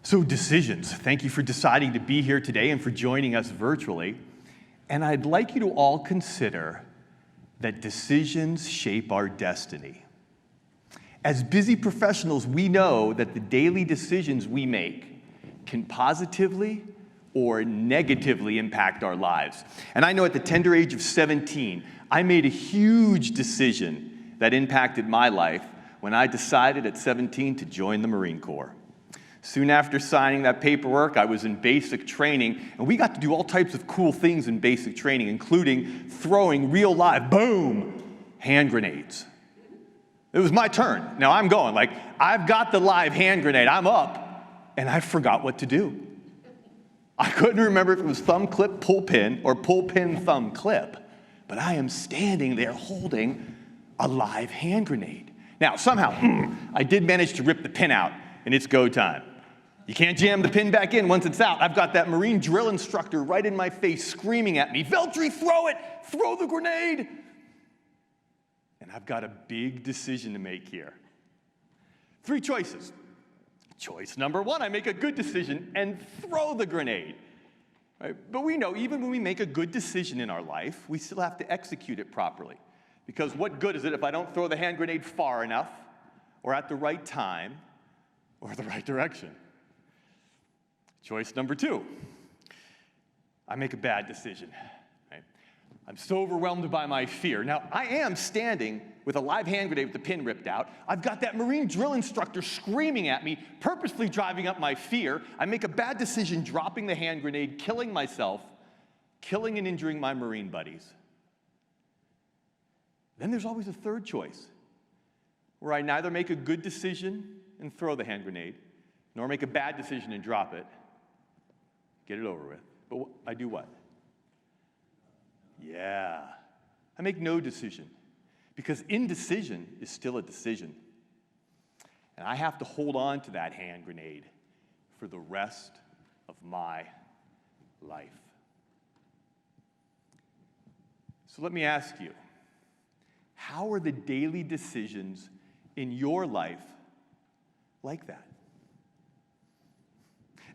So decisions, thank you for deciding to be here today and for joining us virtually. And I'd like you to all consider that decisions shape our destiny. As busy professionals, we know that the daily decisions we make can positively or negatively impact our lives. And I know at the tender age of 17, I made a huge decision that impacted my life when I decided at 17 to join the Marine Corps. Soon after signing that paperwork, I was in basic training, and we got to do all types of cool things in basic training, including throwing real live, boom, hand grenades. It was my turn. Now I'm going, like, I've got the live hand grenade, I'm up, and I forgot what to do. I couldn't remember if it was thumb clip, pull pin, or pull pin, thumb clip, but I am standing there holding a live hand grenade. Now, somehow, I did manage to rip the pin out, and it's go time. You can't jam the pin back in once it's out. I've got that Marine drill instructor right in my face screaming at me, Veltri, throw it! Throw the grenade! And I've got a big decision to make here. 3 choices. Choice number 1, I make a good decision and throw the grenade. Right? But we know even when we make a good decision in our life, we still have to execute it properly. Because what good is it if I don't throw the hand grenade far enough, or at the right time, or the right direction? Choice number 2, I make a bad decision. Right? I'm so overwhelmed by my fear. Now, I am standing with a live hand grenade with the pin ripped out. I've got that Marine drill instructor screaming at me, purposely driving up my fear. I make a bad decision dropping the hand grenade, killing myself, killing and injuring my Marine buddies. Then there's always a third choice, where I neither make a good decision and throw the hand grenade, nor make a bad decision and drop it. Get it over with. But I do what? Yeah. I make no decision. Because indecision is still a decision. And I have to hold on to that hand grenade for the rest of my life. So let me ask you, how are the daily decisions in your life like that?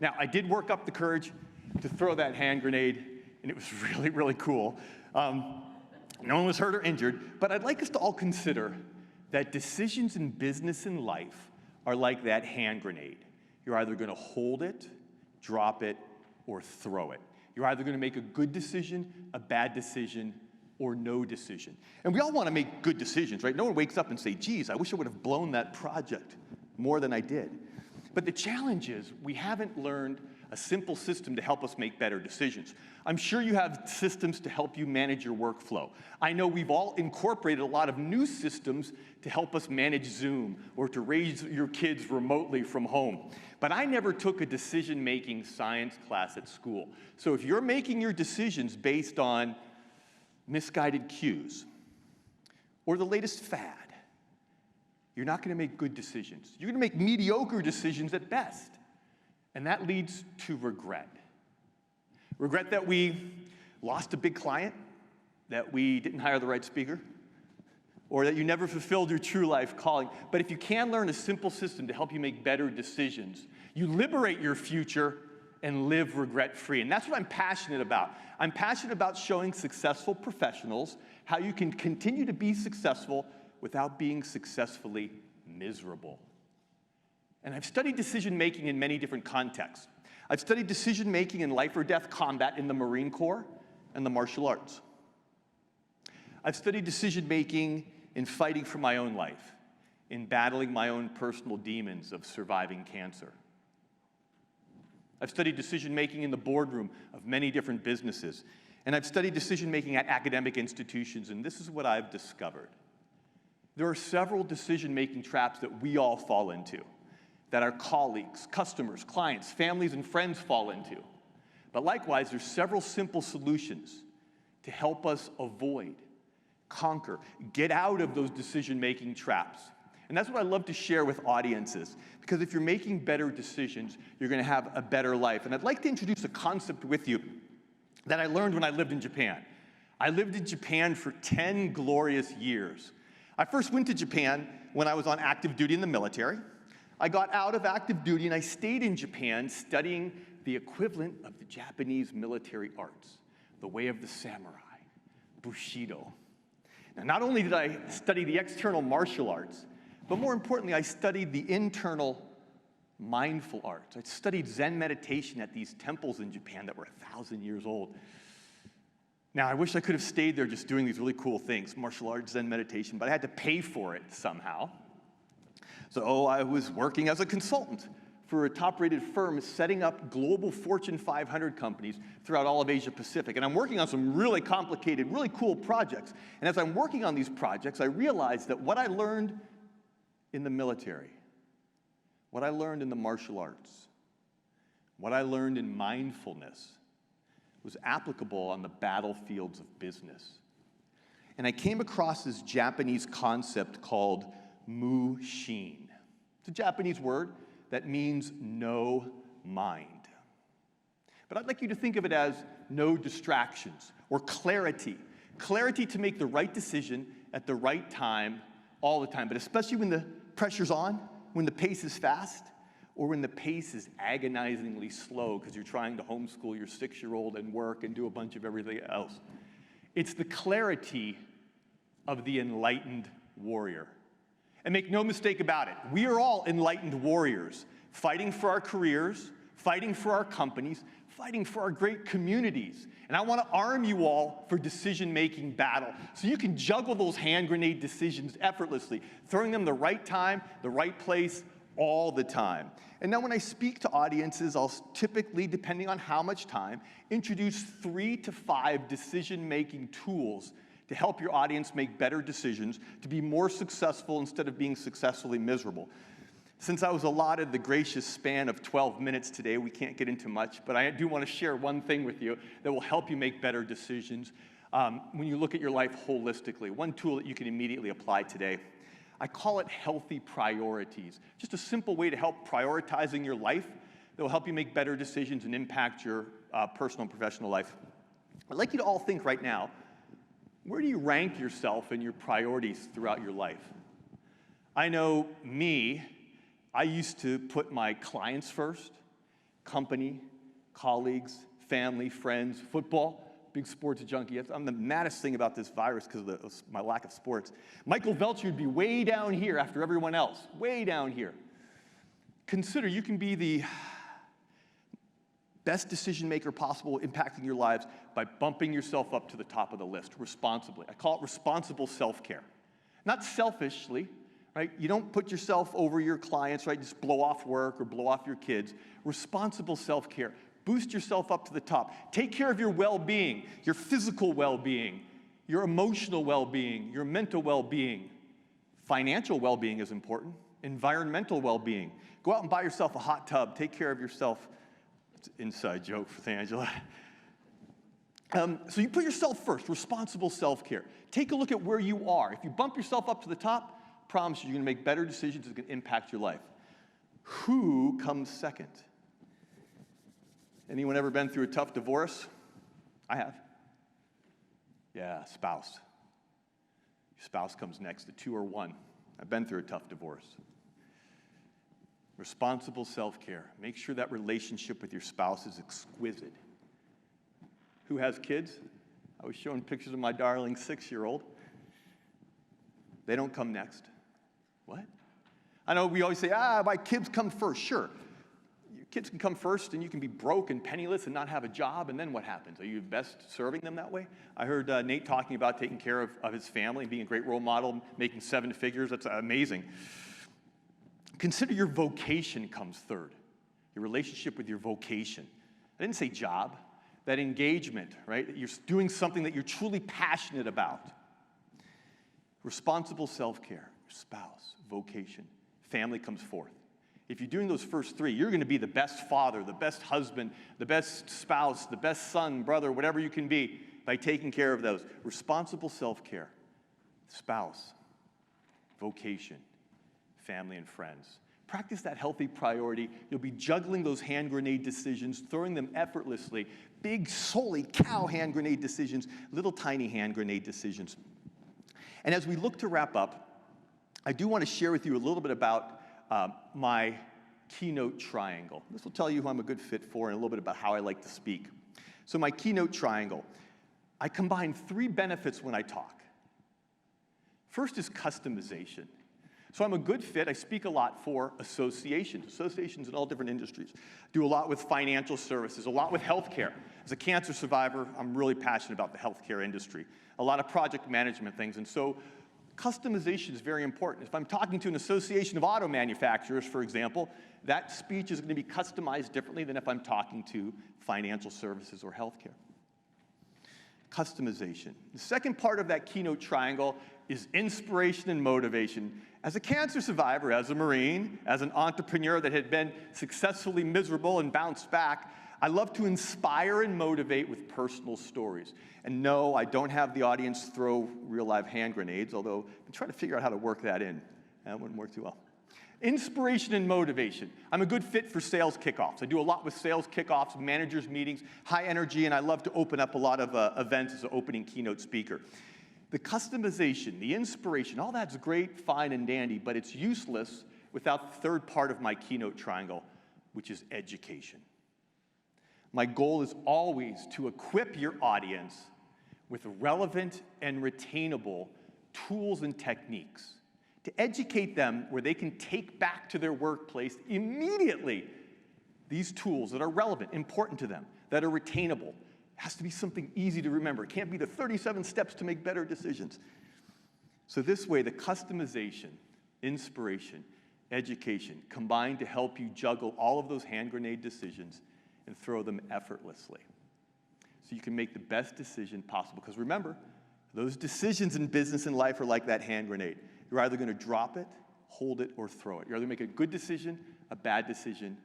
Now, I did work up the courage to throw that hand grenade, and it was really, really cool. No one was hurt or injured, but I'd like us to all consider that decisions in business and life are like that hand grenade. You're either going to hold it, drop it, or throw it. You're either going to make a good decision, a bad decision, or no decision. And we all want to make good decisions, right? No one wakes up and say, geez, I wish I would have blown that project more than I did. But the challenge is we haven't learned a simple system to help us make better decisions. I'm sure you have systems to help you manage your workflow. I know we've all incorporated a lot of new systems to help us manage Zoom or to raise your kids remotely from home. But I never took a decision-making science class at school. So if you're making your decisions based on misguided cues or the latest fad, you're not going to make good decisions. You're going to make mediocre decisions at best. And that leads to regret. Regret that we lost a big client, that we didn't hire the right speaker, or that you never fulfilled your true life calling. But if you can learn a simple system to help you make better decisions, you liberate your future and live regret-free. And that's what I'm passionate about. I'm passionate about showing successful professionals how you can continue to be successful without being successfully miserable. And I've studied decision-making in many different contexts. I've studied decision-making in life or death combat in the Marine Corps and the martial arts. I've studied decision-making in fighting for my own life, in battling my own personal demons of surviving cancer. I've studied decision-making in the boardroom of many different businesses. And I've studied decision-making at academic institutions, and this is what I've discovered. There are several decision-making traps that we all fall into, that our colleagues, customers, clients, families, and friends fall into. But likewise, there's several simple solutions to help us avoid, conquer, get out of those decision-making traps. And that's what I love to share with audiences, because if you're making better decisions, you're going to have a better life. And I'd like to introduce a concept with you that I learned when I lived in Japan. I lived in Japan for 10 glorious years. I first went to Japan when I was on active duty in the military. I got out of active duty and I stayed in Japan studying the equivalent of the Japanese military arts, the way of the samurai, Bushido. Now, not only did I study the external martial arts, but more importantly, I studied the internal mindful arts. I studied Zen meditation at these temples in Japan that were 1,000 years old. Now, I wish I could have stayed there just doing these really cool things, martial arts, Zen meditation, but I had to pay for it somehow. So I was working as a consultant for a top-rated firm setting up global Fortune 500 companies throughout all of Asia Pacific. And I'm working on some really complicated, really cool projects. And as I'm working on these projects, I realized that what I learned in the military, what I learned in the martial arts, what I learned in mindfulness was applicable on the battlefields of business. And I came across this Japanese concept called Mushin. It's a Japanese word that means no mind. But I'd like you to think of it as no distractions or clarity. Clarity to make the right decision at the right time, all the time, but especially when the pressure's on, when the pace is fast, or when the pace is agonizingly slow because you're trying to homeschool your 6-year-old and work and do a bunch of everything else. It's the clarity of the enlightened warrior. And make no mistake about it, we are all enlightened warriors, fighting for our careers, fighting for our companies, fighting for our great communities. And I want to arm you all for decision-making battle so you can juggle those hand grenade decisions effortlessly, throwing them the right time, the right place, all the time. And now when I speak to audiences, I'll typically, depending on how much time, introduce 3 to 5 decision-making tools to help your audience make better decisions, to be more successful instead of being successfully miserable. Since I was allotted the gracious span of 12 minutes today, we can't get into much, but I do want to share one thing with you that will help you make better decisions when you look at your life holistically. One tool that you can immediately apply today. I call it healthy priorities. Just a simple way to help prioritizing your life that will help you make better decisions and impact your personal and professional life. I'd like you to all think right now, where do you rank yourself in your priorities throughout your life? I know me, I used to put my clients first, company, colleagues, family, friends, football. Big sports junkie. I'm the maddest thing about this virus because of my lack of sports. Michael Velcher would be way down here after everyone else, way down here. Consider you can be the best decision maker possible impacting your lives by bumping yourself up to the top of the list responsibly. I call it responsible self-care. Not selfishly, right? You don't put yourself over your clients, right? Just blow off work or blow off your kids. Responsible self-care. Boost yourself up to the top. Take care of your well-being, your physical well-being, your emotional well-being, your mental well-being. Financial well-being is important. Environmental well-being. Go out and buy yourself a hot tub. Take care of yourself. It's an inside joke for Angela. So you put yourself first, responsible self-care. Take a look at where you are. If you bump yourself up to the top, I promise you, you're going to make better decisions that can impact your life. Who comes second? Anyone ever been through a tough divorce? I have. Yeah, spouse. Your spouse comes next. The 2 are 1. I've been through a tough divorce. Responsible self-care. Make sure that relationship with your spouse is exquisite. Who has kids? I was showing pictures of my darling 6-year-old. They don't come next. What? I know we always say, my kids come first. Sure. Kids can come first, and you can be broke and penniless and not have a job, and then what happens? Are you best serving them that way? I heard Nate talking about taking care of his family, being a great role model, making 7 figures. That's amazing. Consider your vocation comes third, your relationship with your vocation. I didn't say job, that engagement, right? You're doing something that you're truly passionate about. Responsible self-care, your spouse, vocation, family comes fourth. If you're doing those first 3, you're going to be the best father, the best husband, the best spouse, the best son, brother, whatever you can be by taking care of those. Responsible self-care, spouse, vocation, family, and friends. Practice that healthy priority. You'll be juggling those hand grenade decisions, throwing them effortlessly. Big, holy cow hand grenade decisions, little tiny hand grenade decisions. And as we look to wrap up, I do want to share with you a little bit about my keynote triangle. This will tell you who I'm a good fit for and a little bit about how I like to speak. So my keynote triangle, I combine 3 benefits when I talk. First is customization. So I'm a good fit. I speak a lot for associations in all different industries. Do a lot with financial services, a lot with healthcare. As a cancer survivor, I'm really passionate about the healthcare industry. A lot of project management things, and so customization is very important. If I'm talking to an association of auto manufacturers, for example, that speech is going to be customized differently than if I'm talking to financial services or healthcare. Customization. The second part of that keynote triangle is inspiration and motivation. As a cancer survivor, as a Marine, as an entrepreneur that had been successfully miserable and bounced back, I love to inspire and motivate with personal stories. And no, I don't have the audience throw real live hand grenades, although I'm trying to figure out how to work that in. That wouldn't work too well. Inspiration and motivation. I'm a good fit for sales kickoffs. I do a lot with sales kickoffs, managers meetings, high energy, and I love to open up a lot of events as an opening keynote speaker. The customization, the inspiration, all that's great, fine, and dandy, but it's useless without the third part of my keynote triangle, which is education. My goal is always to equip your audience with relevant and retainable tools and techniques, to educate them where they can take back to their workplace immediately these tools that are relevant, important to them, that are retainable. It has to be something easy to remember. It can't be the 37 steps to make better decisions. So this way, the customization, inspiration, education combine to help you juggle all of those hand grenade decisions and throw them effortlessly. So you can make the best decision possible. Because remember, those decisions in business and life are like that hand grenade. You're either going to drop it, hold it, or throw it. You're either going to make a good decision, a bad decision,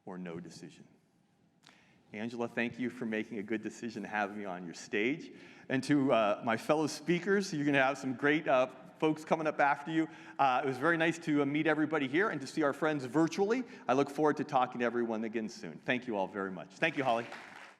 or no decision. Angela, thank you for making a good decision to have me on your stage. And to my fellow speakers, you're going to have some great folks coming up after you. It was very nice to meet everybody here and to see our friends virtually. I look forward to talking to everyone again soon. Thank you all very much. Thank you, Holly.